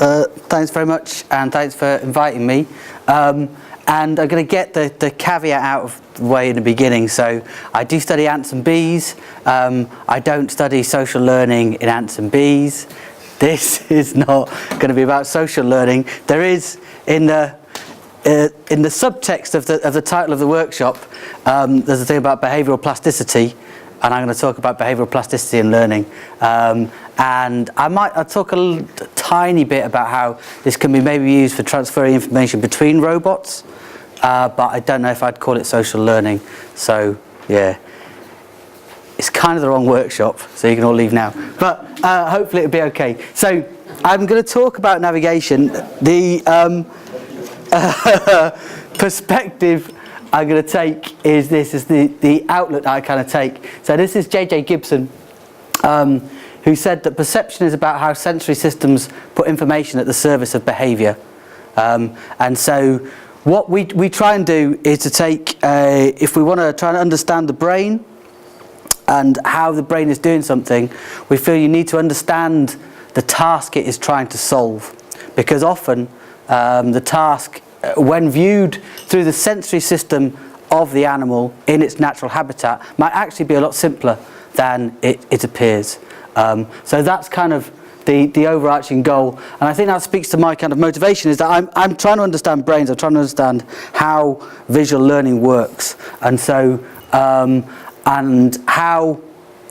Thanks very much, and thanks for inviting me. And I'm going to get the caveat out of the way in the beginning. So I do study ants and bees. I don't study social learning in ants and bees. This is not going to be about social learning. There is in the subtext of the title of the workshop, there's a thing about behavioural plasticity, and I'm going to talk about behavioural plasticity and learning. And I'll talk a tiny bit about how this can be maybe used for transferring information between robots, but I don't know if I'd call it social learning. So yeah, it's kind of the wrong workshop, so you can all leave now. But hopefully it'll be okay. So I'm going to talk about navigation. The perspective I'm going to take is this is the outlet I kind of take. So this is J.J. Gibson, who said that perception is about how sensory systems put information at the service of behaviour. And so what we try and do is to take, if we want to try and understand the brain and how the brain is doing something, we feel you need to understand the task it is trying to solve. Because often the task, when viewed through the sensory system of the animal in its natural habitat, might actually be a lot simpler than it appears. So that's kind of the overarching goal, and I think that speaks to my kind of motivation, is that I'm trying to understand brains. I'm trying to understand how visual learning works, and so and how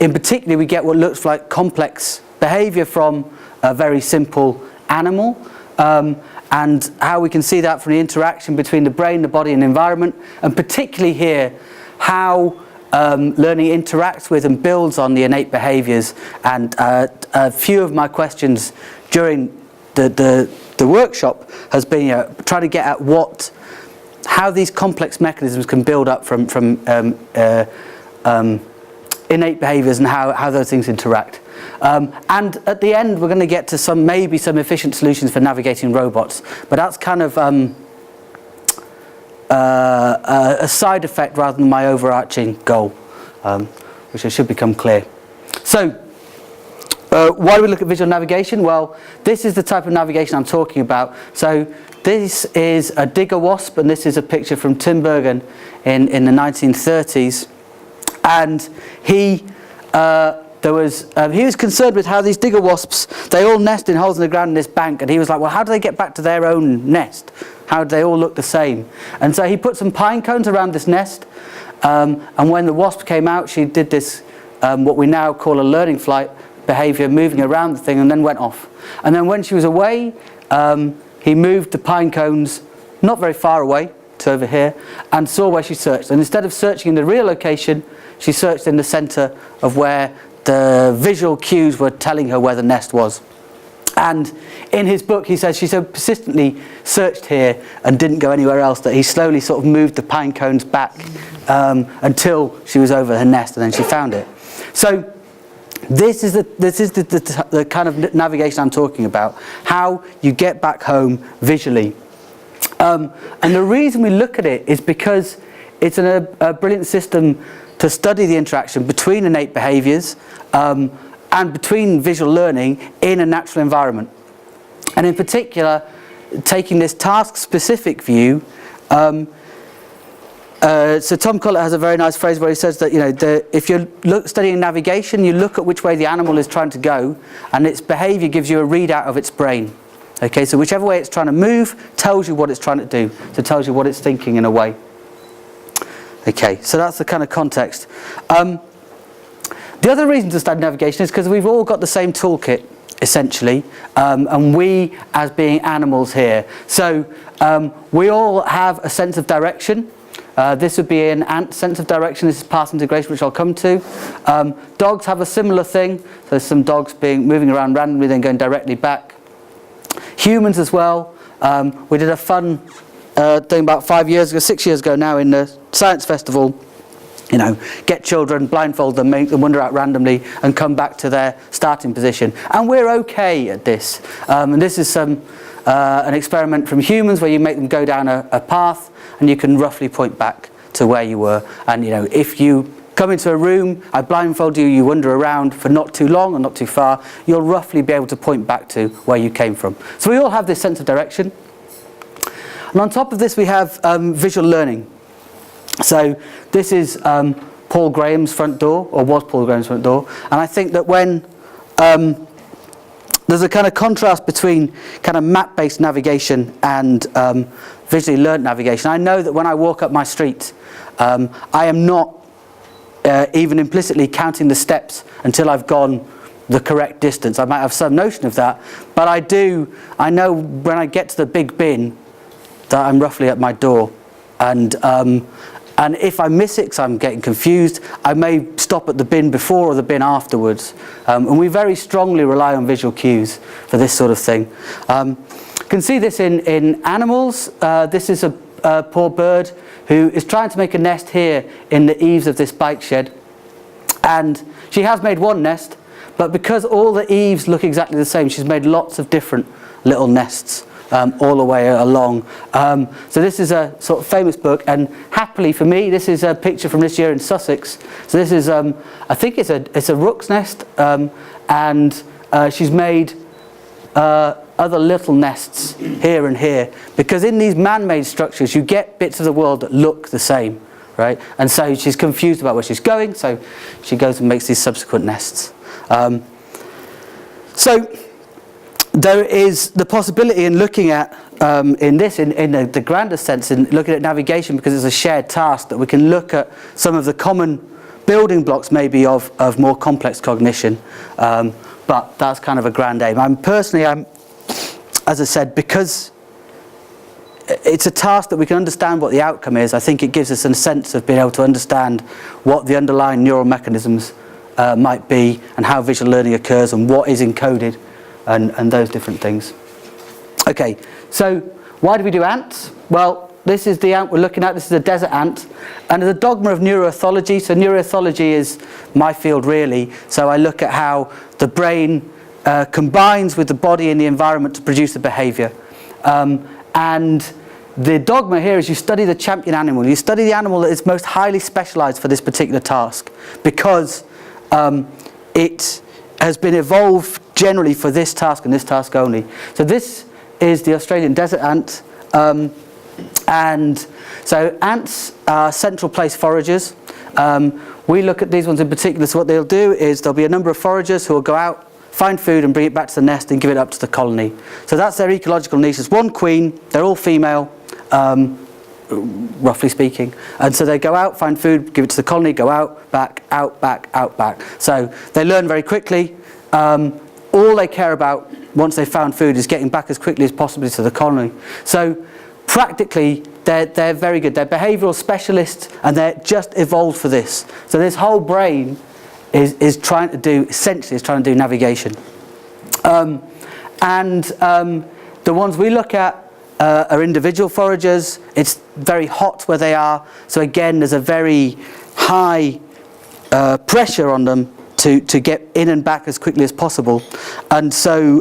in particular we get what looks like complex behaviour from a very simple animal, and how we can see that from the interaction between the brain, the body and the environment, and particularly here how learning interacts with and builds on the innate behaviours. And a few of my questions during the workshop has been trying to get at how these complex mechanisms can build up from innate behaviours and how those things interact. And at the end we're going to get to maybe some efficient solutions for navigating robots, but that's kind of a side effect rather than my overarching goal, which should become clear. So, why do we look at visual navigation? Well, this is the type of navigation I'm talking about. So, this is a digger wasp, and this is a picture from Tim Bergen in the 1930s. And he was concerned with how these digger wasps, they all nest in holes in the ground in this bank, and he was like, well, how do they get back to their own nest? How do they all look the same? And so he put some pine cones around this nest, and when the wasp came out, she did this, what we now call a learning flight behaviour, moving around the thing, and then went off. And then when she was away, he moved the pine cones not very far away to over here, and saw where she searched. And instead of searching in the real location, she searched in the centre of where the visual cues were telling her where the nest was. And in his book he says she so persistently searched here and didn't go anywhere else that he slowly sort of moved the pine cones back until she was over her nest, and then she found it. So this is the kind of navigation I'm talking about, how you get back home visually. And the reason we look at it is because it's a brilliant system to study the interaction between innate behaviours and between visual learning in a natural environment. And in particular, taking this task-specific view, so Tom Collett has a very nice phrase where he says that if you're studying navigation, you look at which way the animal is trying to go, and its behaviour gives you a readout of its brain. Okay, so whichever way it's trying to move tells you what it's trying to do, so it tells you what it's thinking in a way. Okay, so that's the kind of context. The other reason to study navigation is because we've all got the same toolkit, essentially, and we as being animals here. So we all have a sense of direction. This would be an ant sense of direction. This is path integration, which I'll come to. Dogs have a similar thing. So there's some dogs moving around randomly, then going directly back. Humans as well. We did a fun thing about 6 years ago now in the science festival. Get children, blindfold them, make them wander out randomly and come back to their starting position. And we're okay at this. And this is an experiment from humans where you make them go down a path and you can roughly point back to where you were. And if you come into a room, I blindfold you, you wander around for not too long or not too far, you'll roughly be able to point back to where you came from. So we all have this sense of direction. And on top of this we have visual learning. So this is Paul Graham's front door, or was Paul Graham's front door, and I think that when there's a kind of contrast between kind of map-based navigation and visually learnt navigation. I know that when I walk up my street, I am not even implicitly counting the steps until I've gone the correct distance. I might have some notion of that, but I know when I get to the big bin that I'm roughly at my door. And if I miss it because I'm getting confused, I may stop at the bin before or the bin afterwards. And we very strongly rely on visual cues for this sort of thing. You can see this in animals. This is a poor bird who is trying to make a nest here in the eaves of this bike shed. And she has made one nest, but because all the eaves look exactly the same, she's made lots of different little nests. All the way along. So this is a sort of famous book, and happily for me, this is a picture from this year in Sussex. So this is, I think it's a rook's nest, and she's made other little nests here and here, because in these man-made structures, you get bits of the world that look the same, right? And so she's confused about where she's going, so she goes and makes these subsequent nests. So there is the possibility in looking at, in the grander sense, in looking at navigation, because it's a shared task, that we can look at some of the common building blocks maybe of more complex cognition. But that's kind of a grand aim. I'm, as I said, because it's a task that we can understand what the outcome is, I think it gives us a sense of being able to understand what the underlying neural mechanisms might be, and how visual learning occurs, and what is encoded, and those different things. Okay, so why do we do ants? Well, this is the ant we're looking at. This is a desert ant, and there's a dogma of neuroethology. So neuroethology is my field really. So I look at how the brain combines with the body and the environment to produce the behaviour. And the dogma here is you study the champion animal. You study the animal that is most highly specialised for this particular task, because it has been evolved generally for this task and this task only. So this is the Australian desert ant, and so ants are central place foragers. We look at these ones in particular, so what they'll do is there'll be a number of foragers who will go out, find food and bring it back to the nest and give it up to the colony. So that's their ecological niche. It's one queen, they're all female, roughly speaking, and so they go out, find food, give it to the colony, go out, back, out, back, out, back. So they learn very quickly. All they care about once they've found food is getting back as quickly as possible to the colony. So practically they're very good. They're behavioural specialists, and they're just evolved for this. So this whole brain is trying to do navigation. The ones we look at are individual foragers. It's very hot where they are, so again there's a very high pressure on them to get in and back as quickly as possible, and so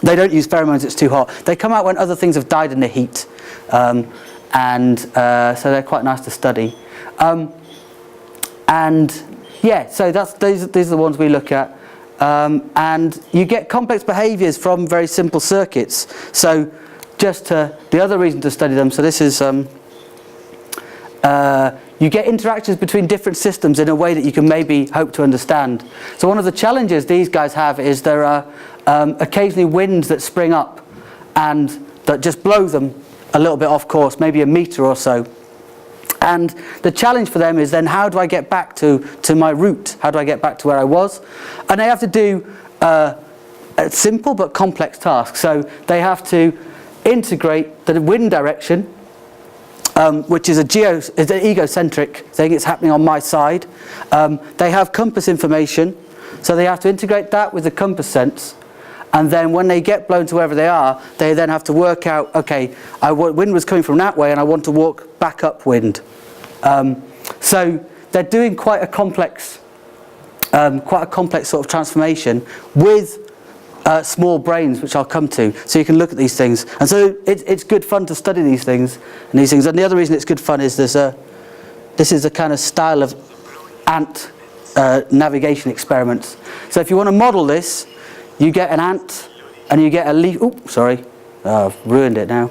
they don't use pheromones. It's too hot. They come out when other things have died in the heat, so they're quite nice to study. And yeah, so these are the ones we look at, and you get complex behaviours from very simple circuits. So the other reason to study them. So this is you get interactions between different systems in a way that you can maybe hope to understand. So one of the challenges these guys have is there are occasionally winds that spring up and that just blow them a little bit off course, maybe a metre or so. And the challenge for them is then, how do I get back to my route? How do I get back to where I was? And they have to do a simple but complex task. So they have to integrate the wind direction, which is an egocentric thing. It's happening on my side. They have compass information, so they have to integrate that with the compass sense. And then when they get blown to wherever they are, they then have to work out, okay, wind was coming from that way, and I want to walk back upwind. So they're doing quite a complex sort of transformation with small brains, which I'll come to. So you can look at these things, and so it's good fun to study these things. And the other reason it's good fun is this is a kind of style of ant navigation experiments. So if you want to model this, you get an ant and you get a leaf. Oops, sorry, I've ruined it now.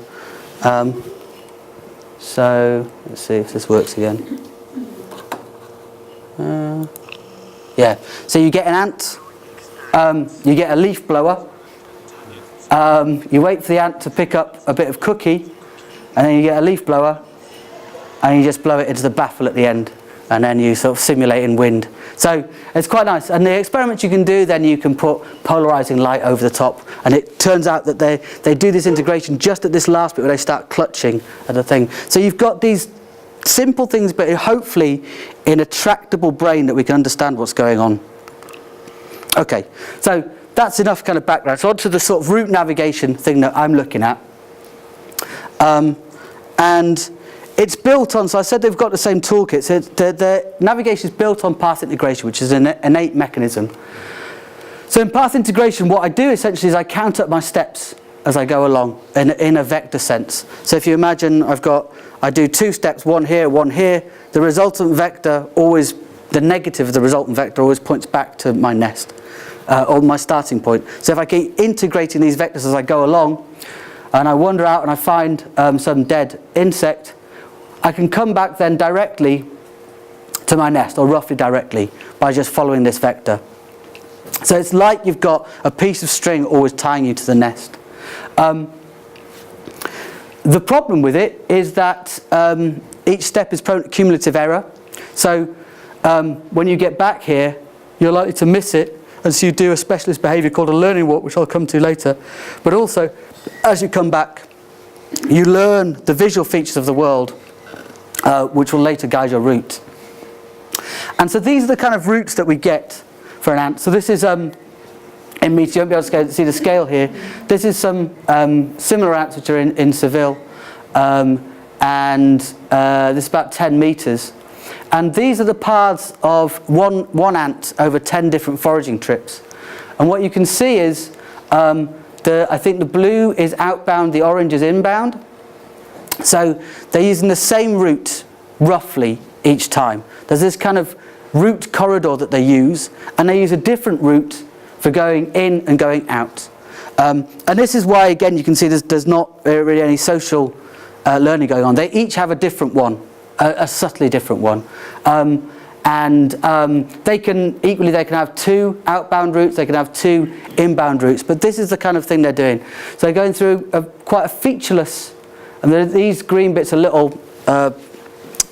So let's see if this works again. Yeah, so you get an ant, you get a leaf blower, you wait for the ant to pick up a bit of cookie, and then you get a leaf blower, and you just blow it into the baffle at the end, and then you sort of simulate in wind. So it's quite nice. And the experiments you can do, then you can put polarizing light over the top, and it turns out that they do this integration just at this last bit where they start clutching at the thing. So you've got these simple things, but hopefully in a tractable brain that we can understand what's going on. Okay, so that's enough kind of background. So on to the sort of route navigation thing that I'm looking at. And it's built on, so I said they've got the same toolkit. So the navigation is built on path integration, which is an innate mechanism. So in path integration, what I do essentially is I count up my steps as I go along in a vector sense. So if you imagine I do 2 steps, one here, the resultant vector always, the negative of the resultant vector always points back to my nest, or my starting point. So if I keep integrating these vectors as I go along, and I wander out and I find some dead insect, I can come back then directly to my nest, or roughly directly, by just following this vector. So it's like you've got a piece of string always tying you to the nest. The problem with it is that each step is prone to cumulative error. So when you get back here, you're likely to miss it, and so you do a specialist behaviour called a learning walk, which I'll come to later. But also, as you come back, you learn the visual features of the world, which will later guide your route. And so these are the kind of routes that we get for an ant. So this is in meters, you won't be able to see the scale here. This is some similar ants which are in Seville, and this is about 10 meters. And these are the paths of one ant over 10 different foraging trips. And what you can see is, I think the blue is outbound, the orange is inbound. So they're using the same route roughly each time. There's this kind of route corridor that they use, and they use a different route for going in and going out. And this is why, again, you can see there's not really any social learning going on. They each have a different one, a subtly different one. They can have 2 outbound routes, they can have 2 inbound routes, but this is the kind of thing they're doing. So they're going through quite a featureless, and these green bits are little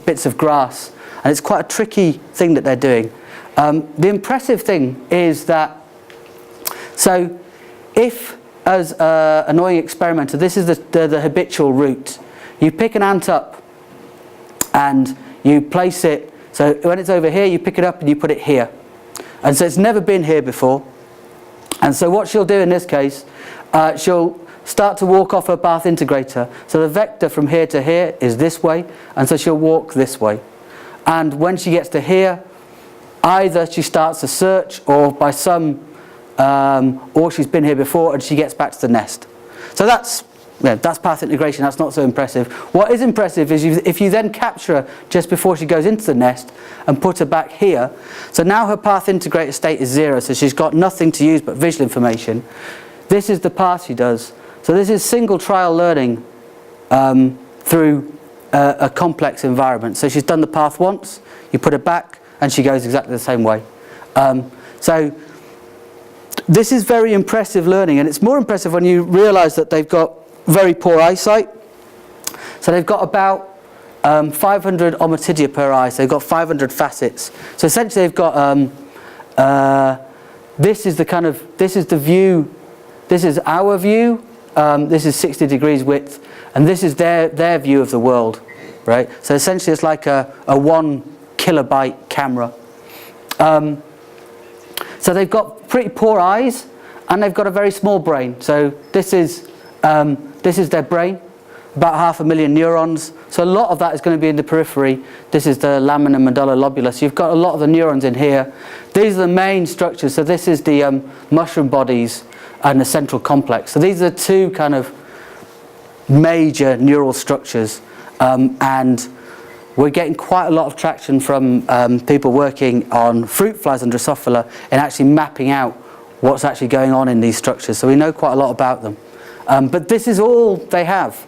bits of grass, and it's quite a tricky thing that they're doing. The impressive thing is that, so if as an annoying experimenter, this is the habitual route, you pick an ant up and you place it, so when it's over here you pick it up and you put it here, and so it's never been here before. And so what she'll do in this case, she'll start to walk off her path integrator. So the vector from here to here is this way, and so she'll walk this way. And when she gets to here, either she starts a search, or by some, or she's been here before and she gets back to the nest. So that's path integration. That's not so impressive. What is impressive is if you then capture her just before she goes into the nest and put her back here. So now her path integrator state is 0, so she's got nothing to use but visual information. This is the path she does. So this is single trial learning through a complex environment. So she's done the path once, you put her back, and she goes exactly the same way. So this is very impressive learning, and it's more impressive when you realise that they've got very poor eyesight. So they've got about 500 ommatidia per eye, so they've got 500 facets. So essentially they've got, this is the view, this is our view, this is 60 degrees width, and this is their view of the world, right? So essentially it's like a 1 kilobyte camera. So they've got pretty poor eyes, and they've got a very small brain. So this is their brain, about 500,000 neurons. So a lot of that is going to be in the periphery. This is the lamina medulla lobula. So you've got a lot of the neurons in here. These are the main structures. So this is the mushroom bodies and the central complex. So these are the 2 kind of major neural structures. And we're getting quite a lot of traction from people working on fruit flies and Drosophila in actually mapping out what's actually going on in these structures. So we know quite a lot about them. But this is all they have.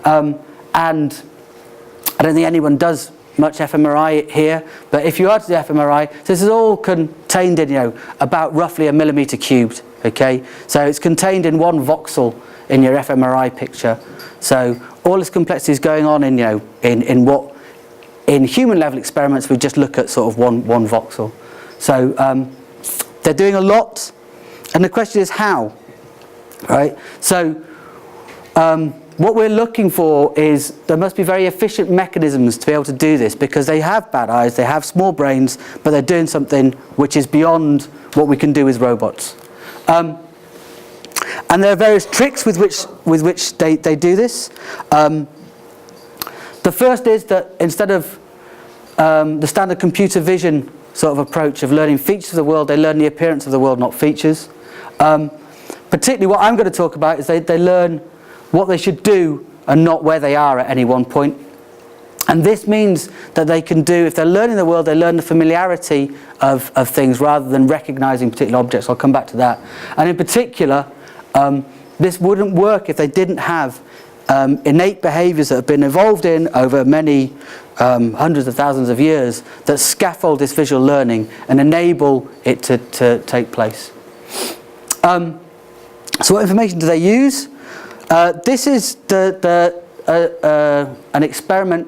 And I don't think anyone does much fMRI here, but if you are to do fMRI, this is all contained in, about roughly 1 millimetre cubed, okay? So it's contained in 1 voxel in your fMRI picture. So all this complexity is going on in human level experiments, we just look at sort of one voxel. So they're doing a lot, and the question is how, right? So what we're looking for is there must be very efficient mechanisms to be able to do this, because they have bad eyes, they have small brains, but they're doing something which is beyond what we can do with robots. And there are various tricks with which they do this. The first is that instead of the standard computer vision sort of approach of learning features of the world, they learn the appearance of the world, not features. Particularly what I'm going to talk about is they learn what they should do and not where they are at any one point. And this means that they can do, if they're learning the world, they learn the familiarity of things rather than recognizing particular objects. I'll come back to that. And in particular, this wouldn't work if they didn't have innate behaviours that have been evolved in over many hundreds of thousands of years that scaffold this visual learning and enable it to take place. So what information do they use? This is an experiment.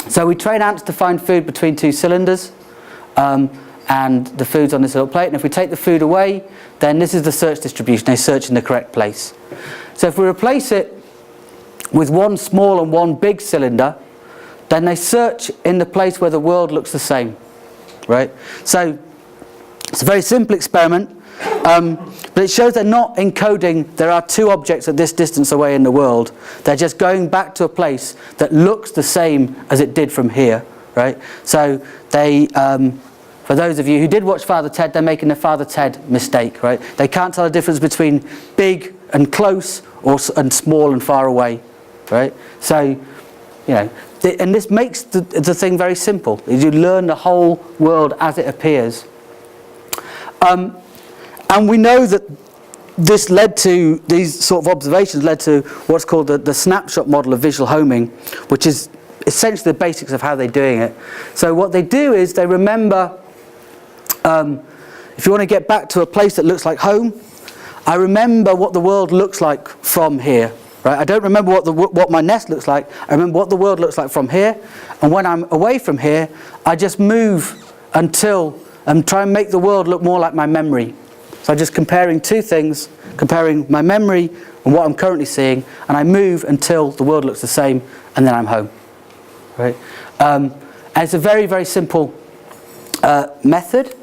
So we train ants to find food between 2 cylinders, and the food's on this little plate, and if we take the food away, then this is the search distribution. They search in the correct place. So if we replace it with 1 small and 1 big cylinder, then they search in the place where the world looks the same, right? So it's a very simple experiment, but it shows they're not encoding, there are 2 objects at this distance away in the world. They're just going back to a place that looks the same as it did from here, right? So they, for those of you who did watch Father Ted, they're making the Father Ted mistake, right? They can't tell the difference between big and close and small and far away, right? So, and this makes the thing very simple. You learn the whole world as it appears. And we know that this led to, these sort of observations led to what's called the snapshot model of visual homing, which is essentially the basics of how they're doing it. So what they do is they remember, if you want to get back to a place that looks like home, I remember what the world looks like from here. Right? I don't remember what my nest looks like. I remember what the world looks like from here. And when I'm away from here, I just move until and try and make the world look more like my memory. So I'm just comparing 2 things, comparing my memory and what I'm currently seeing, and I move until the world looks the same, and then I'm home. Right? And it's a very, very simple method,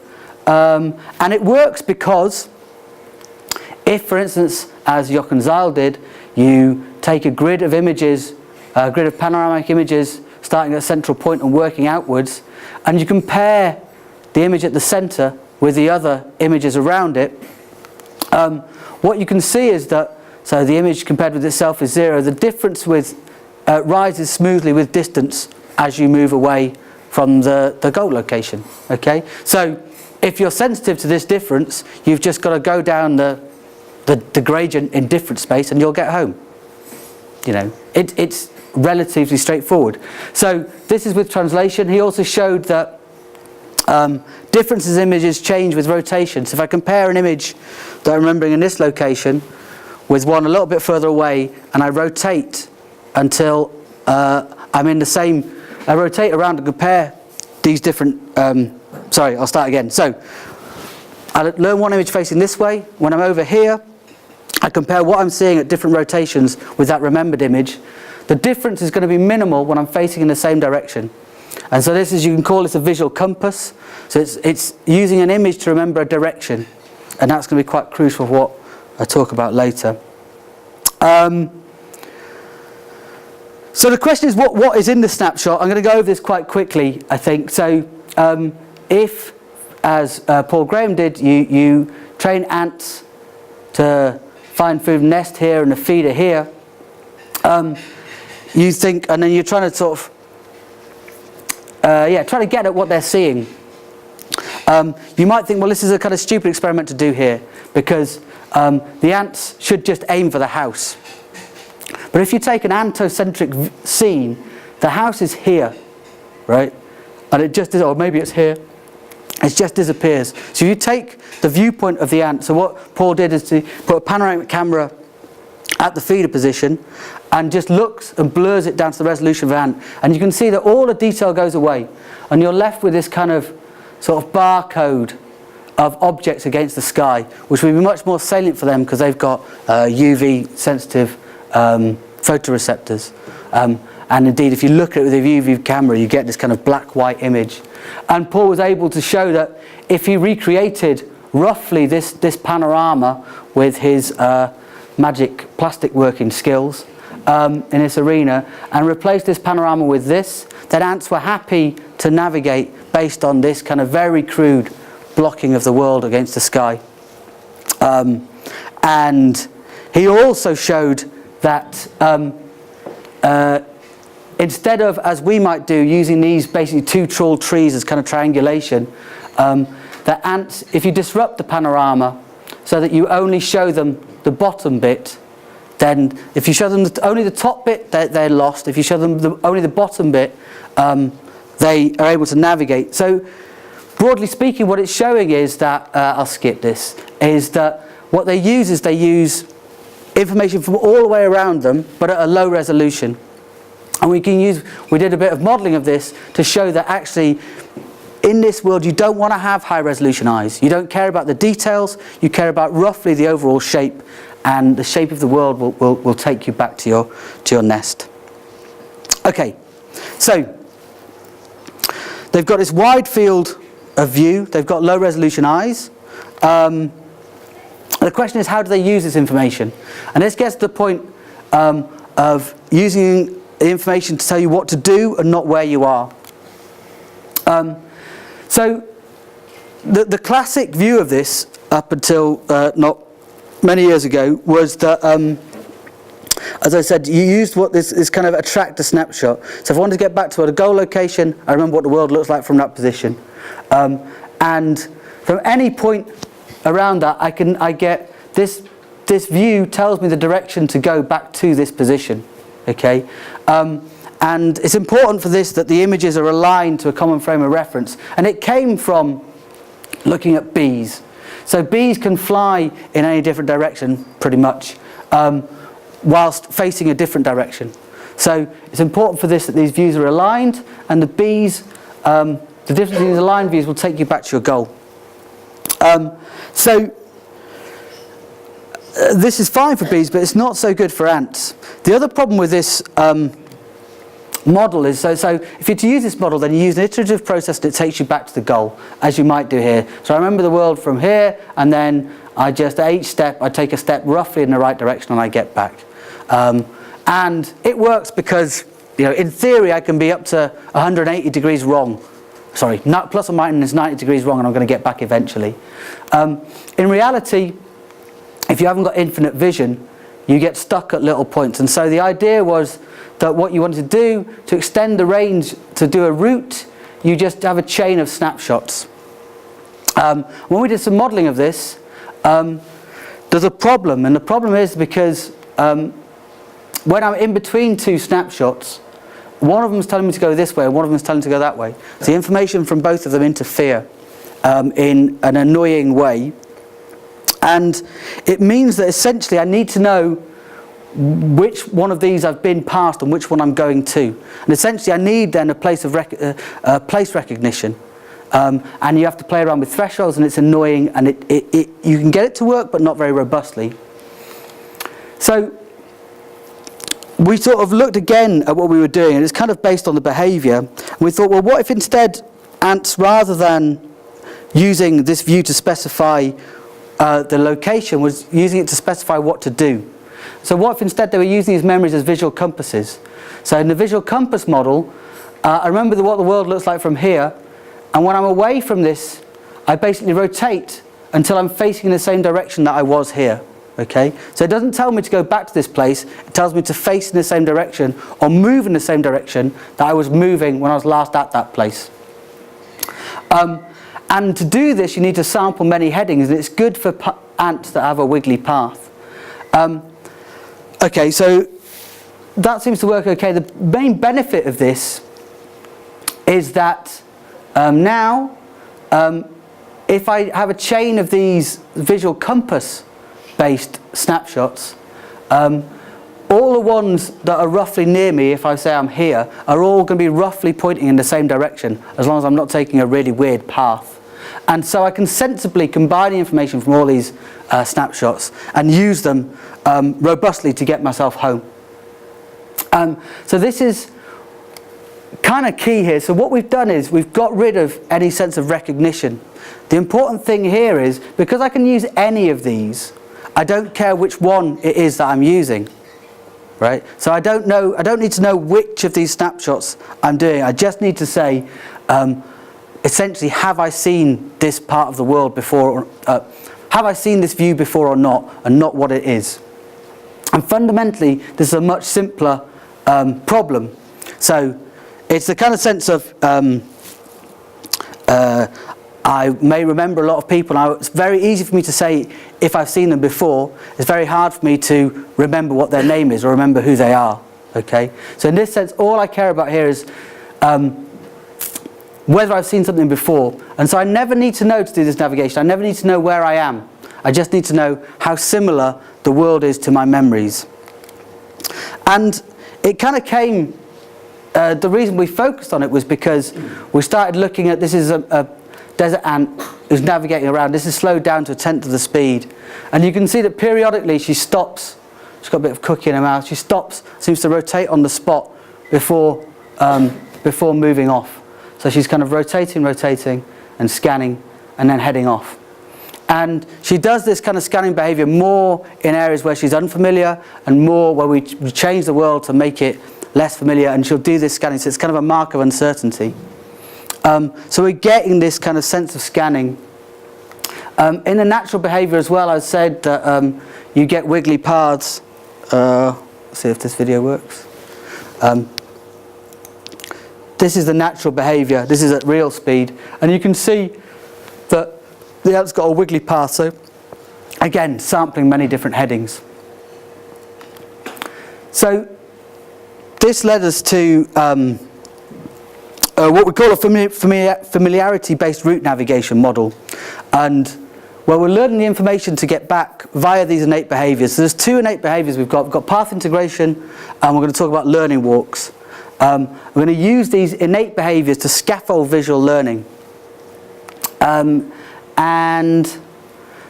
and it works because if, for instance, as Jochen Zeil did, you take a grid of images, a grid of panoramic images starting at a central point and working outwards, and you compare the image at the centre with the other images around it, what you can see is that, so the image compared with itself is 0, the difference rises smoothly with distance as you move away from the goal location, okay? So if you're sensitive to this difference, you've just got to go down the gradient in different space and you'll get home. It's relatively straightforward. So this is with translation. He also showed that differences in images change with rotation. So if I compare an image that I'm remembering in this location with one a little bit further away, and I rotate until I'm in the same, I rotate around and compare these different, sorry, I'll start again. So I learn one image facing this way. When I'm over here, I compare what I'm seeing at different rotations with that remembered image. The difference is going to be minimal when I'm facing in the same direction. And so this is, you can call this a visual compass. So it's using an image to remember a direction. And that's going to be quite crucial for what I talk about later. So the question is, what is in the snapshot? I'm going to go over this quite quickly, I think. So if, as Paul Graham did, you train ants to find food, nest here and a feeder here, you think, and then you're trying to sort of try to get at what they're seeing. You might think, well, this is a kind of stupid experiment to do here, because the ants should just aim for the house. But if you take an Ant-o-centric scene, the house is here, right? And it just is, or maybe it's here, it just disappears. So you take the viewpoint of the ant. So what Paul did is to put a panoramic camera at the feeder position and just looks and blurs it down to the resolution of the ant. And you can see that all the detail goes away. And you're left with this kind of sort of barcode of objects against the sky, which will be much more salient for them because they've got UV sensitive photoreceptors. And indeed, if you look at it with a UV camera, you get this kind of black-white image. And Paul was able to show that if he recreated roughly this panorama with his magic plastic working skills in this arena, and replaced this panorama with this, then ants were happy to navigate based on this kind of very crude blocking of the world against the sky. And he also showed that instead of, as we might do, using these basically two tall trees as kind of triangulation, that ants, if you disrupt the panorama so that you only show them the bottom bit, then if you show them only the top bit, they're lost. If you show them only the bottom bit, they are able to navigate. So broadly speaking, what it's showing is that, I'll skip this, is that what they use is they use information from all the way around them, but at a low resolution. And we did a bit of modelling of this to show that actually in this world you don't want to have high resolution eyes. You don't care about the details, you care about roughly the overall shape, and the shape of the world will take you back to your nest. Okay, so they've got this wide field of view, they've got low resolution eyes. The question is, how do they use this information? And this gets to the point of using the information to tell you what to do and not where you are. So the classic view of this up until not many years ago was that, as I said, you used what this kind of attractor snapshot. So if I wanted to get back to a goal location, I remember what the world looks like from that position. And from any point around that, I get this view tells me the direction to go back to this position. Okay, and it's important for this that the images are aligned to a common frame of reference, and it came from looking at bees. So bees can fly in any different direction, pretty much, whilst facing a different direction. So it's important for this that these views are aligned, and the bees, the difference between these aligned views will take you back to your goal. This is fine for bees, but it's not so good for ants. The other problem with this model is, so if you're to use this model, then you use an iterative process that takes you back to the goal, as you might do here. So I remember the world from here, and then at each step, I take a step roughly in the right direction, and I get back. And it works because, in theory, I can be up to 180 degrees wrong. Sorry, plus or minus 90 degrees wrong, and I'm going to get back eventually. In reality, if you haven't got infinite vision, you get stuck at little points. And so the idea was that what you wanted to do, to extend the range to do a route, you just have a chain of snapshots. When we did some modelling of this, there's a problem. And the problem is because when I'm in between two snapshots, one of them is telling me to go this way and one of them is telling me to go that way. So the information from both of them interfere in an annoying way. And it means that essentially I need to know which one of these I've been past and which one I'm going to. And essentially I need then a place recognition. And you have to play around with thresholds, and it's annoying, and you can get it to work but not very robustly. So we sort of looked again at what we were doing, and it's kind of based on the behaviour. And we thought, well, what if instead ants, rather than using this view to specify the location, was using it to specify what to do. So what if instead they were using these memories as visual compasses? So in the visual compass model, I remember what the world looks like from here, and when I'm away from this, I basically rotate until I'm facing in the same direction that I was here. Okay, so it doesn't tell me to go back to this place, it tells me to face in the same direction or move in the same direction that I was moving when I was last at that place. And to do this you need to sample many headings, and it's good for ants that have a wiggly path. Okay, so that seems to work okay. The main benefit of this is that now if I have a chain of these visual compass based snapshots, all the ones that are roughly near me, if I say I'm here, are all going to be roughly pointing in the same direction, as long as I'm not taking a really weird path. And so I can sensibly combine the information from all these snapshots and use them robustly to get myself home. So this is kind of key here. So what we've done is we've got rid of any sense of recognition. The important thing here is, because I can use any of these, I don't care which one it is that I'm using, right? So I don't need to know which of these snapshots I'm doing. I just need to say, essentially, have I seen this part of the world before? Have I seen this view before or not, and not what it is? And fundamentally, this is a much simpler problem. So it's the kind of sense of I may remember a lot of people. Now, it's very easy for me to say if I've seen them before. It's very hard for me to remember what their name is or remember who they are. Okay. So in this sense, all I care about here is whether I've seen something before. And so I never need to know to do this navigation. I never need to know where I am. I just need to know how similar the world is to my memories. And it kind of came, the reason we focused on it was because we started looking at, this is a desert ant who's navigating around. This is slowed down to 1/10 of the speed. And you can see that periodically she stops. She's got a bit of cookie in her mouth. She stops, seems to rotate on the spot before moving off. So she's kind of rotating and scanning and then heading off. And she does this kind of scanning behavior more in areas where she's unfamiliar and more where we change the world to make it less familiar, and she'll do this scanning. So it's kind of a mark of uncertainty. So we're getting this kind of sense of scanning. In the natural behavior as well, I said that you get wiggly paths. Let's see if this video works. This is the natural behavior. This is at real speed. And you can see that the ant's got a wiggly path. So again, sampling many different headings. So this led us to what we call a familiarity-based route navigation model, and where we're learning the information to get back via these innate behaviours. So there's two innate behaviours we've got. We've got path integration, and we're going to talk about learning walks. We're going to use these innate behaviours to scaffold visual learning. And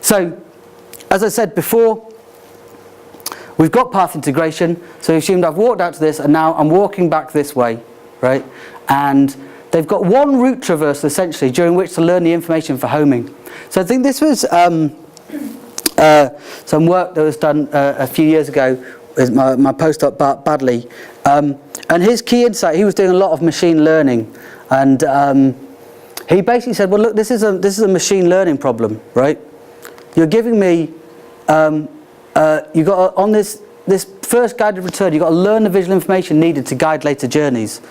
so, as I said before, we've got path integration. So we've assumed I've walked out to this, and now I'm walking back this way, right? And they've got one route traversal essentially during which to learn the information for homing. So I think this was some work that was done a few years ago with my postdoc Bart Badley. And his key insight, he was doing a lot of machine learning, and he basically said, well, look, this is a machine learning problem, right? You're giving me, you got on this first guided return, you've got to learn the visual information needed to guide later journeys.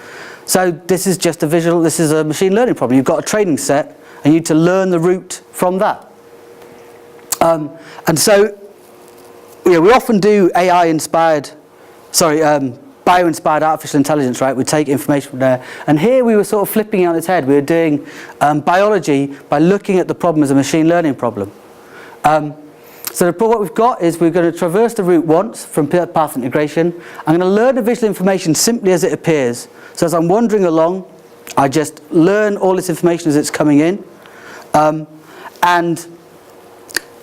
So this is just this is a machine learning problem. You've got a training set, and you need to learn the route from that. And so, we often do bio-inspired artificial intelligence, right? We take information from there. And here we were sort of flipping it on its head. We were doing biology by looking at the problem as a machine learning problem. So what we've got is we're going to traverse the route once from path integration. I'm going to learn the visual information simply as it appears. So as I'm wandering along, I just learn all this information as it's coming in. And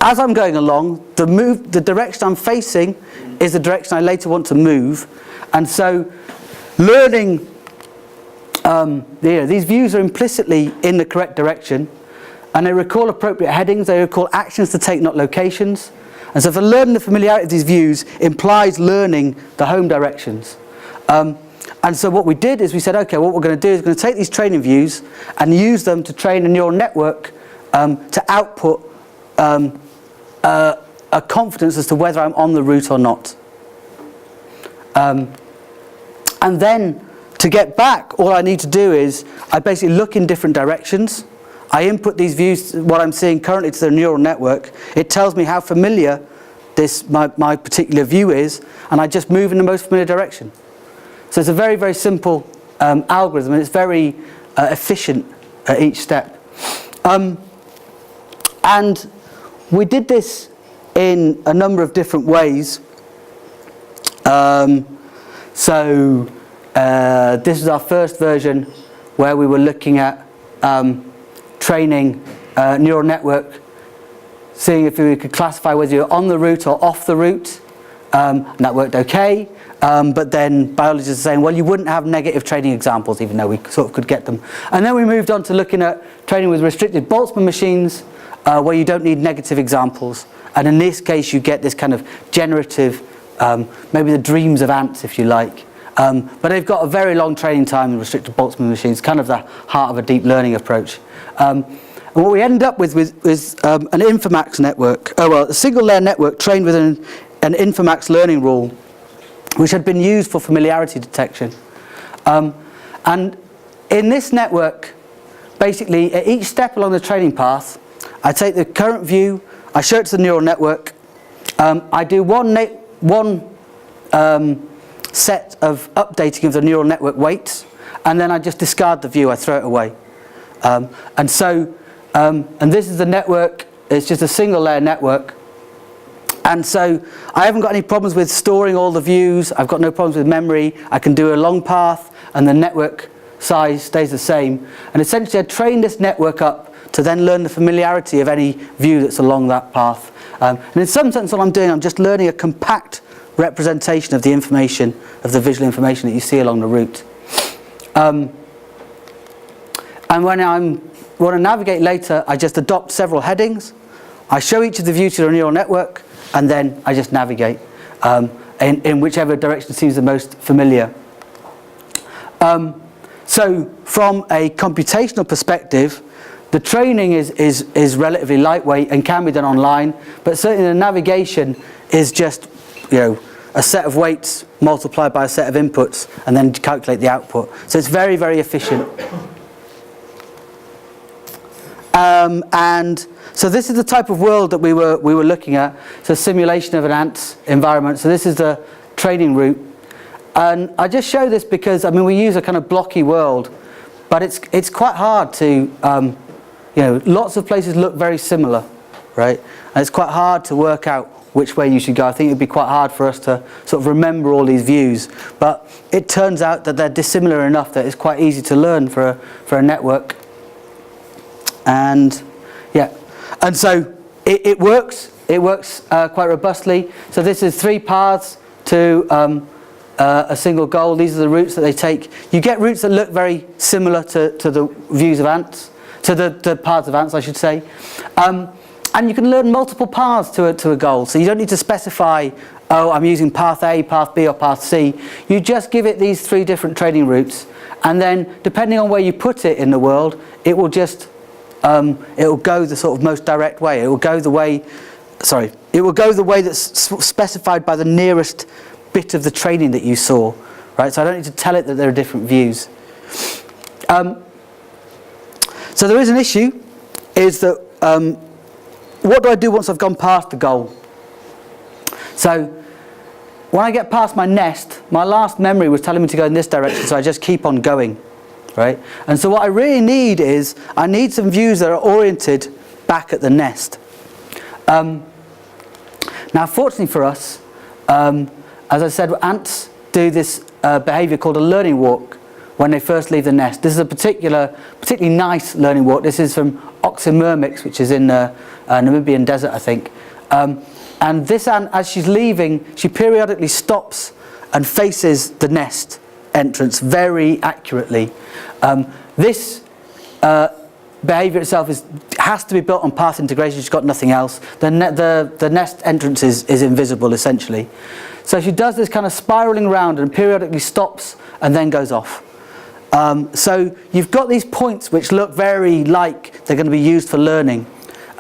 as I'm going along, the direction I'm facing is the direction I later want to move. And so learning, these views are implicitly in the correct direction. And they recall appropriate headings, they recall actions to take, not locations. And so for learning the familiarity of these views implies learning the home directions. And so what we did is we said, okay, what we're going to do is we're going to take these training views and use them to train a neural network to output a a confidence as to whether I'm on the route or not. And then to get back, all I need to do is I basically look in different directions. I input these views, what I'm seeing currently, to the neural network. It tells me how familiar my particular view is, and I just move in the most familiar direction. So it's a very, very simple algorithm, and it's very efficient at each step. And we did this in a number of different ways. This is our first version where we were looking at training neural network, seeing if we could classify whether you're on the route or off the route, and that worked okay. But then biologists are saying, well, you wouldn't have negative training examples, even though we sort of could get them. And then we moved on to looking at training with restricted Boltzmann machines, where you don't need negative examples. And in this case, you get this kind of generative, maybe the dreams of ants, if you like. But they've got a very long training time in restricted Boltzmann machines, kind of the heart of a deep learning approach. And what we ended up with was an Infomax network, a single layer network trained with an Infomax learning rule, which had been used for familiarity detection. And in this network, basically, at each step along the training path, I take the current view, I show it to the neural network, I do one set of updating of the neural network weights, and then I just discard the view, I throw it away. And this is the network, it's just a single layer network. And so I haven't got any problems with storing all the views, I've got no problems with memory, I can do a long path and the network size stays the same. And essentially I train this network up to then learn the familiarity of any view that's along that path. And in some sense what I'm doing, I'm just learning a compact representation of the information, of the visual information that you see along the route. And when I want to navigate later, I just adopt several headings, I show each of the views to the neural network, and then I just navigate in whichever direction seems the most familiar. So from a computational perspective, the training is relatively lightweight and can be done online, but certainly the navigation is just, a set of weights multiplied by a set of inputs and then calculate the output. So it's very, very efficient. And so this is the type of world that we were looking at. So simulation of an ant's environment. So this is the training route. And I just show this because, we use a kind of blocky world, but it's quite hard to, lots of places look very similar, right? And it's quite hard to work out which way you should go. I think it would be quite hard for us to sort of remember all these views. But it turns out that they're dissimilar enough that it's quite easy to learn for a network. And and so it works. It works quite robustly. So this is 3 paths to a single goal. These are the routes that they take. You get routes that look very similar to the views of ants, to the paths of ants, I should say. And you can learn multiple paths to a goal. So you don't need to specify, oh, I'm using path A, path B, or path C. You just give it these 3 different training routes, and then depending on where you put it in the world, it will just it will go the sort of most direct way. It will go the way that's specified by the nearest bit of the training that you saw, right? So I don't need to tell it that there are different views. So there is an issue, is that what do I do once I've gone past the goal? So when I get past my nest, my last memory was telling me to go in this direction, so I just keep on going, right? And so what I really need is, I need some views that are oriented back at the nest. Now fortunately for us, as I said, ants do this behaviour called a learning walk when they first leave the nest. This is a particularly nice learning walk. This is from Oxymyrmex, which is in Namibian desert, I think. And this ant, as she's leaving, she periodically stops and faces the nest entrance very accurately. This behaviour itself has to be built on path integration. She's got nothing else. The nest entrance is invisible, essentially. So she does this kind of spiralling round and periodically stops and then goes off. So you've got these points which look very like they're going to be used for learning.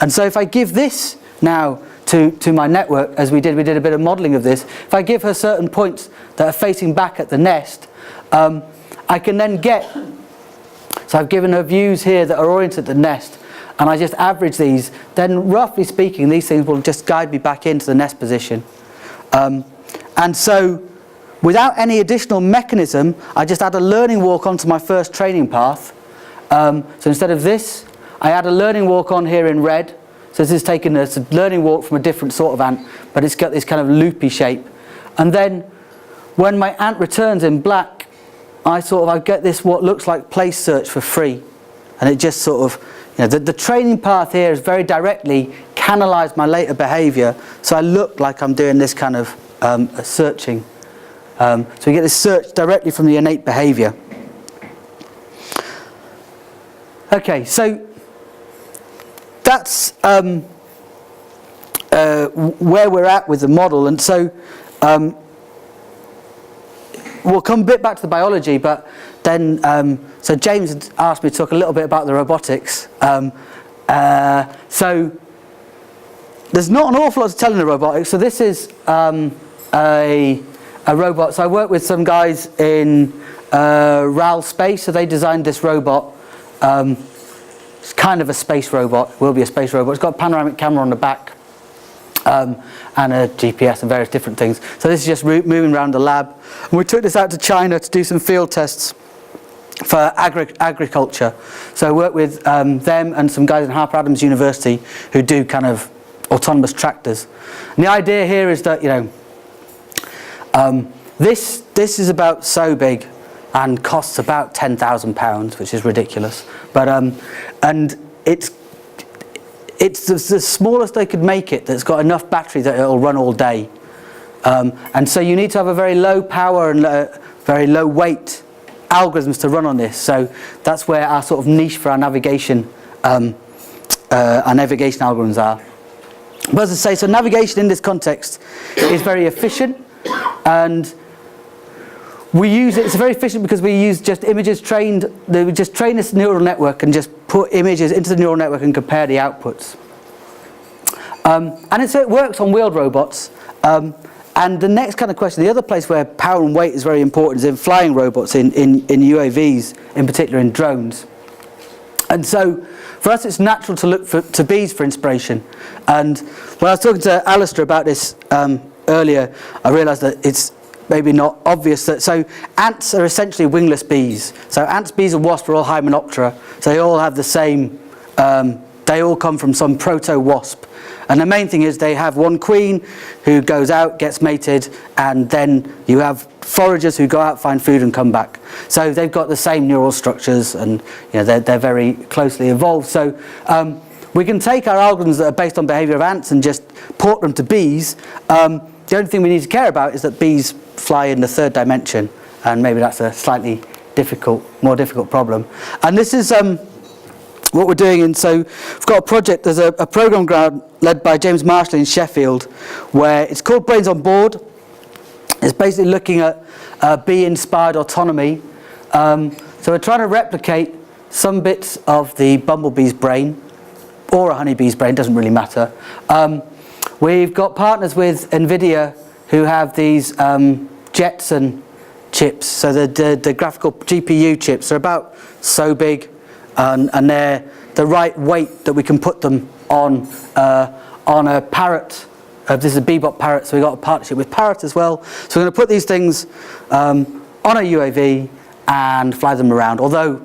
And so if I give this now to my network, as we did a bit of modelling of this. If I give her certain points that are facing back at the nest, I can then get, so I've given her views here that are oriented at the nest, and I just average these, then roughly speaking these things will just guide me back into the nest position. And so without any additional mechanism, I just add a learning walk onto my first training path. So instead of this, I add a learning walk on here in red. So this is taking a learning walk from a different sort of ant, but it's got this kind of loopy shape. And then when my ant returns in black, I get this what looks like place search for free. And it just sort of, the training path here is very directly canalised my later behaviour, so I look like I'm doing this kind of searching. So we get this search directly from the innate behaviour. Okay, so that's where we're at with the model, and so we'll come a bit back to the biology, but then so James had asked me to talk a little bit about the robotics. So there's not an awful lot to tell in the robotics. So this is a robot. So I work with some guys in RAL Space. So they designed this robot. It's kind of a space robot. It will be a space robot. It's got a panoramic camera on the back and a GPS and various different things. So this is just moving around the lab. And we took this out to China to do some field tests for agriculture. So I work with them and some guys in Harper Adams University who do kind of autonomous tractors. And the idea here is that, this is about so big and costs about £10,000, which is ridiculous. But and it's the smallest they could make it that's got enough battery that it'll run all day. And so you need to have a very low power and very low weight algorithms to run on this. So that's where our sort of niche for our navigation algorithms are. But as I say, so navigation in this context is very efficient, and we use it. It's very efficient because we use just images trained. We just train this neural network and just put images into the neural network and compare the outputs. And it works on wheeled robots. And the next kind of question, the other place where power and weight is very important is in flying robots, in UAVs, in particular in drones. And so for us it's natural to look to bees for inspiration. And when I was talking to Alistair about this earlier, I realised that it's maybe not obvious that, so ants are essentially wingless bees. So ants, bees and wasps are all Hymenoptera, so they all have the same, they all come from some proto-wasp. And the main thing is they have one queen who goes out, gets mated, and then you have foragers who go out, find food and come back. So they've got the same neural structures, and they're very closely evolved. So we can take our algorithms that are based on behaviour of ants and just port them to bees. The only thing we need to care about is that bees fly in the third dimension, and maybe that's a slightly more difficult problem. And this is what we're doing. And so we've got a project, there's a program ground led by James Marshall in Sheffield, where it's called Brains on Board. It's basically looking at bee-inspired autonomy. So we're trying to replicate some bits of the bumblebee's brain, or a honeybee's brain, doesn't really matter. We've got partners with NVIDIA who have these Jetson chips, so the graphical GPU chips are about so big, and they're the right weight that we can put them on a parrot. This is a Bebop parrot, so we've got a partnership with Parrot as well. So we're going to put these things on a UAV and fly them around, although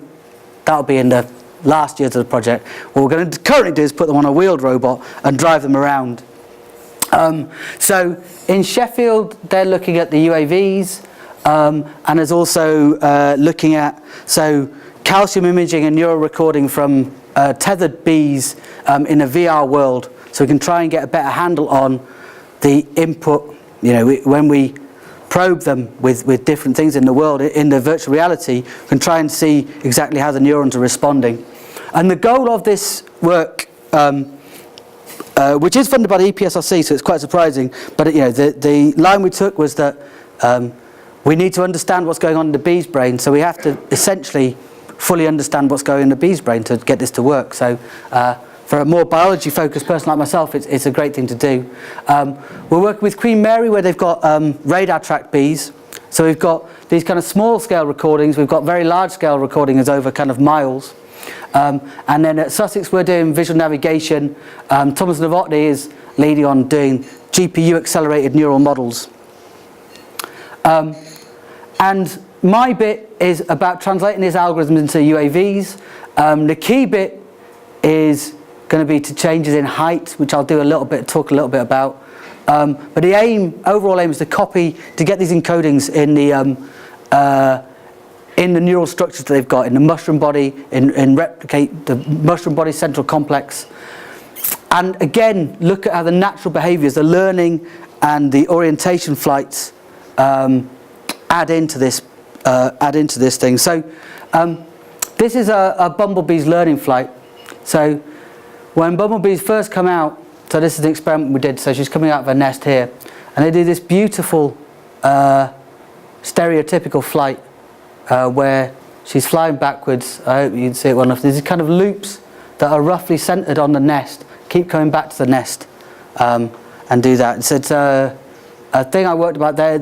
that'll be in the last years of the project. What we're going to currently do is put them on a wheeled robot and drive them around. So in Sheffield they're looking at the UAVs, and there's also looking at calcium imaging and neural recording from tethered bees in a VR world, so we can try and get a better handle on the input. When we probe them with different things in the world, in the virtual reality, we can try and see exactly how the neurons are responding. And the goal of this work, which is funded by the EPSRC, so it's quite surprising, but the line we took was that we need to understand what's going on in the bee's brain, so we have to essentially fully understand what's going on in the bee's brain to get this to work. So for a more biology-focused person like myself, it's a great thing to do. We're working with Queen Mary, where they've got radar tracked bees. So we've got these kind of small-scale recordings. We've got very large-scale recordings over kind of miles. And then at Sussex, we're doing visual navigation. Thomas Novotny is leading on doing GPU-accelerated neural models. And my bit is about translating these algorithms into UAVs. The key bit is going to be to changes in height, which I'll do talk a little bit about. But the overall aim is to get these encodings in the neural structures that they've got, in the mushroom body, in replicate the mushroom body central complex. And again, look at how the natural behaviours, the learning and the orientation flights add into this thing. So this is a bumblebee's learning flight. So when bumblebees first come out, so this is the experiment we did. So she's coming out of her nest here, and they do this beautiful stereotypical flight where she's flying backwards. I hope you can see it well enough. There's these kind of loops that are roughly centered on the nest, keep coming back to the nest, and do that. So it's a thing I worked about. They're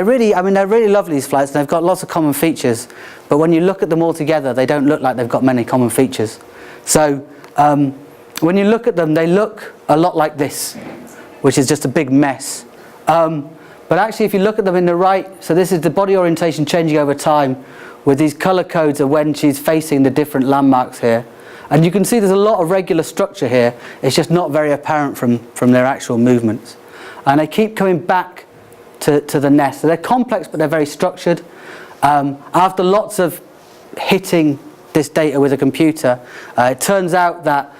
really lovely, these flights, and they've got lots of common features. But when you look at them all together, they don't look like they've got many common features. So when you look at them, they look a lot like this, which is just a big mess. But actually, if you look at them in the right, so this is the body orientation changing over time with these color codes of when she's facing the different landmarks here. And you can see there's a lot of regular structure here. It's just not very apparent from their actual movements. And they keep coming back to the nest. So they're complex, but they're very structured. After lots of hitting this data with a computer, it turns out that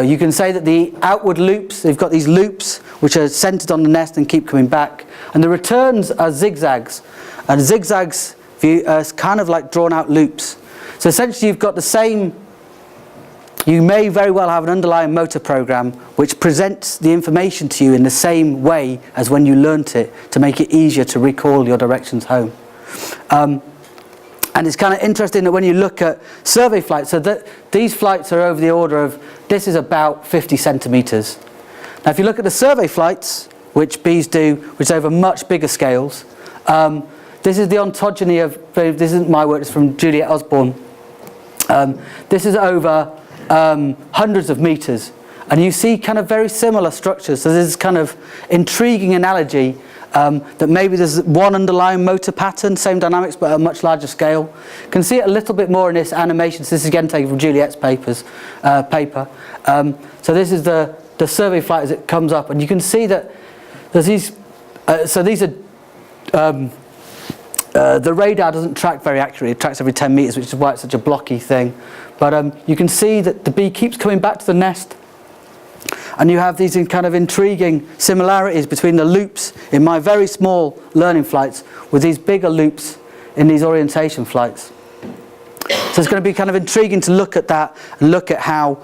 you can say that the outward loops, they've got these loops which are centered on the nest and keep coming back. And the returns are zigzags. And zigzags are kind of like drawn out loops. So essentially you've got the same, you may very well have an underlying motor program which presents the information to you in the same way as when you learnt it, to make it easier to recall your directions home. And it's kind of interesting that when you look at survey flights, so that these flights are over the order of, this is about 50 centimetres. Now if you look at the survey flights, which bees do, which is over much bigger scales, this is the ontogeny of, this isn't my work, it's from Juliet Osborne. This is over hundreds of metres. And you see kind of very similar structures. So there's this kind of intriguing analogy that maybe there's one underlying motor pattern, same dynamics but at a much larger scale. You can see it a little bit more in this animation. So this is again taken from Juliet's paper. So this is the survey flight as it comes up, and you can see that there's these. So these are the radar doesn't track very accurately. It tracks every 10 meters, which is why it's such a blocky thing. But you can see that the bee keeps coming back to the nest. And you have these kind of intriguing similarities between the loops in my very small learning flights with these bigger loops in these orientation flights. So it's going to be kind of intriguing to look at that and look at how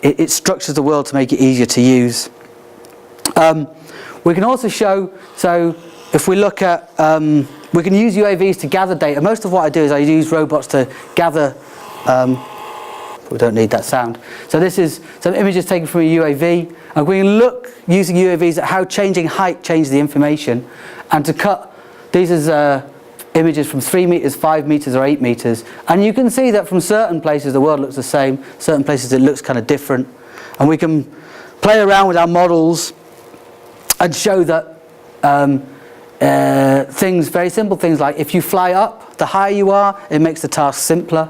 it structures the world to make it easier to use. We can also show, so if we look at, we can use UAVs to gather data. Most of what I do is I use robots to gather we don't need that sound. So this is some images taken from a UAV, and we can look using UAVs at how changing height changes the information, and to cut, these is images from 3 meters, 5 meters or 8 meters, and you can see that from certain places the world looks the same, certain places it looks kind of different, and we can play around with our models and show that things, very simple things like if you fly up, the higher you are, it makes the task simpler.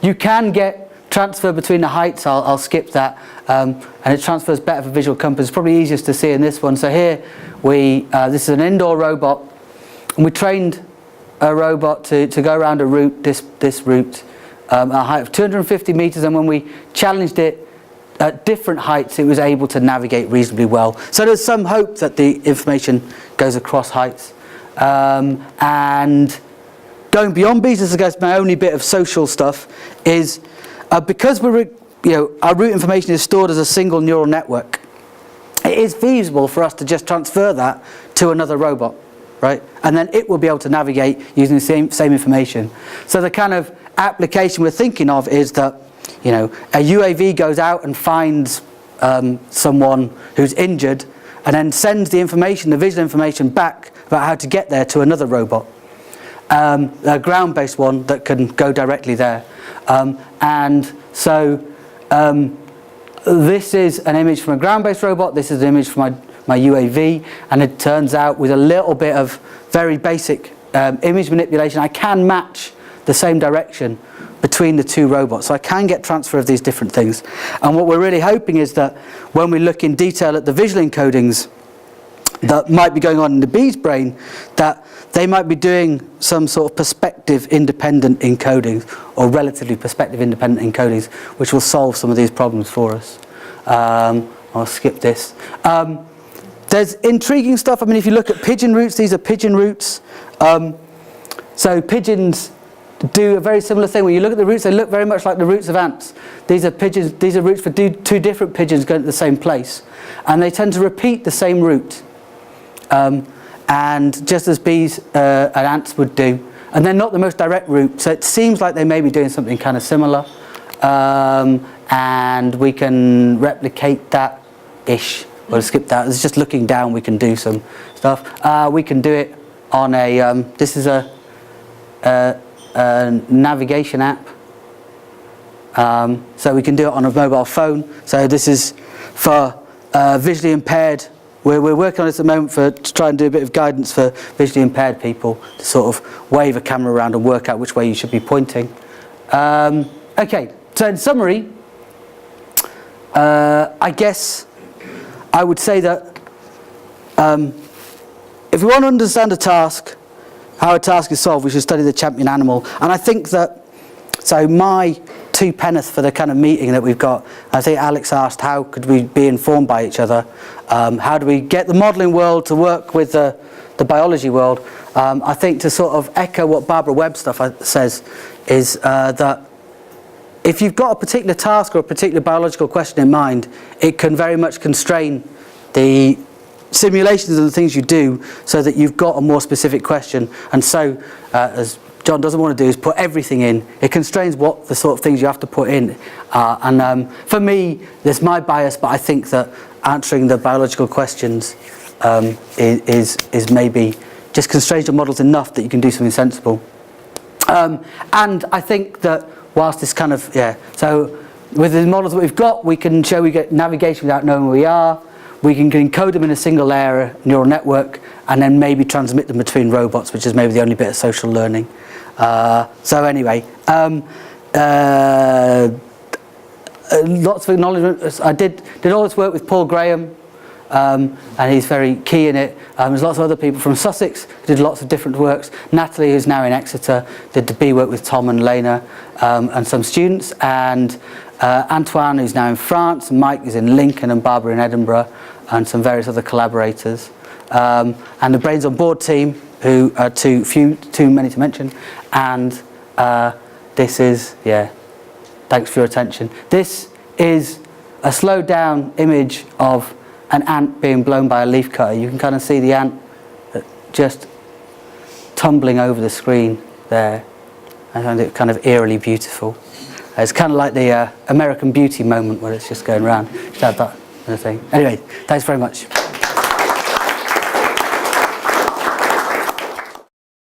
You can get transfer between the heights, I'll skip that, and it transfers better for visual compass. It's probably easiest to see in this one. So here, this is an indoor robot, and we trained a robot to go around a route, this route, at a height of 250 meters, and when we challenged it at different heights, it was able to navigate reasonably well. So there's some hope that the information goes across heights. And going beyond bees, this is, I guess, my only bit of social stuff, is because our route information is stored as a single neural network, it is feasible for us to just transfer that to another robot, right? And then it will be able to navigate using the same information. So the kind of application we're thinking of is that you know, a UAV goes out and finds someone who's injured, and then sends the information, the visual information, back about how to get there to another robot, a ground-based one that can go directly there. And so this is an image from a ground-based robot, this is an image from my UAV, and it turns out with a little bit of very basic image manipulation, I can match the same direction between the two robots. So I can get transfer of these different things. And what we're really hoping is that when we look in detail at the visual encodings that might be going on in the bee's brain, that they might be doing some sort of perspective independent encodings, or relatively perspective independent encodings, which will solve some of these problems for us. I'll skip this. There's intriguing stuff. I mean, if you look at pigeon roots, these are pigeon roots. So pigeons do a very similar thing. When you look at the roots, they look very much like the roots of ants. These are pigeons. These are roots for two different pigeons going to the same place, and they tend to repeat the same route. And just as bees and ants would do, and they're not the most direct route, so it seems like they may be doing something kind of similar, and we can replicate that-ish. We'll skip that. It's just looking down, we can do some stuff. We can do it on a, this is a navigation app. So we can do it on a mobile phone. So this is for visually impaired. We're working on this at the moment to try and do a bit of guidance for visually impaired people to sort of wave a camera around and work out which way you should be pointing. Okay, so in summary, I guess I would say that if we want to understand a task, how a task is solved, we should study the champion animal. And I think that, so my two penneth for the kind of meeting that we've got, I think Alex asked how could we be informed by each other, how do we get the modelling world to work with the biology world. I think to sort of echo what Barbara Webb stuff says is that if you've got a particular task or a particular biological question in mind, it can very much constrain the simulations and the things you do so that you've got a more specific question. And so, as John doesn't want to do, is put everything in. It constrains what the sort of things you have to put in. And for me, there's my bias, but I think that answering the biological questions is maybe just constrains your models enough that you can do something sensible. And I think that whilst this kind of, so with the models that we've got, we can show we get navigation without knowing where we are. We can encode them in a single layer neural network and then maybe transmit them between robots, which is maybe the only bit of social learning. So anyway, lots of acknowledgement. I did all this work with Paul Graham, and he's very key in it. There's lots of other people from Sussex who did lots of different works. Natalie, who's now in Exeter, did the bee work with Tom and Lena and some students. And Antoine, who's now in France, Mike is in Lincoln, and Barbara in Edinburgh, and some various other collaborators. And the Brains on Board team, who are too many to mention. And this is, thanks for your attention. This is a slowed down image of an ant being blown by a leaf cutter. You can kind of see the ant just tumbling over the screen there. I find it kind of eerily beautiful. It's kind of like the American Beauty moment where it's just going around. Just have that kind of thing. Anyway, thanks very much.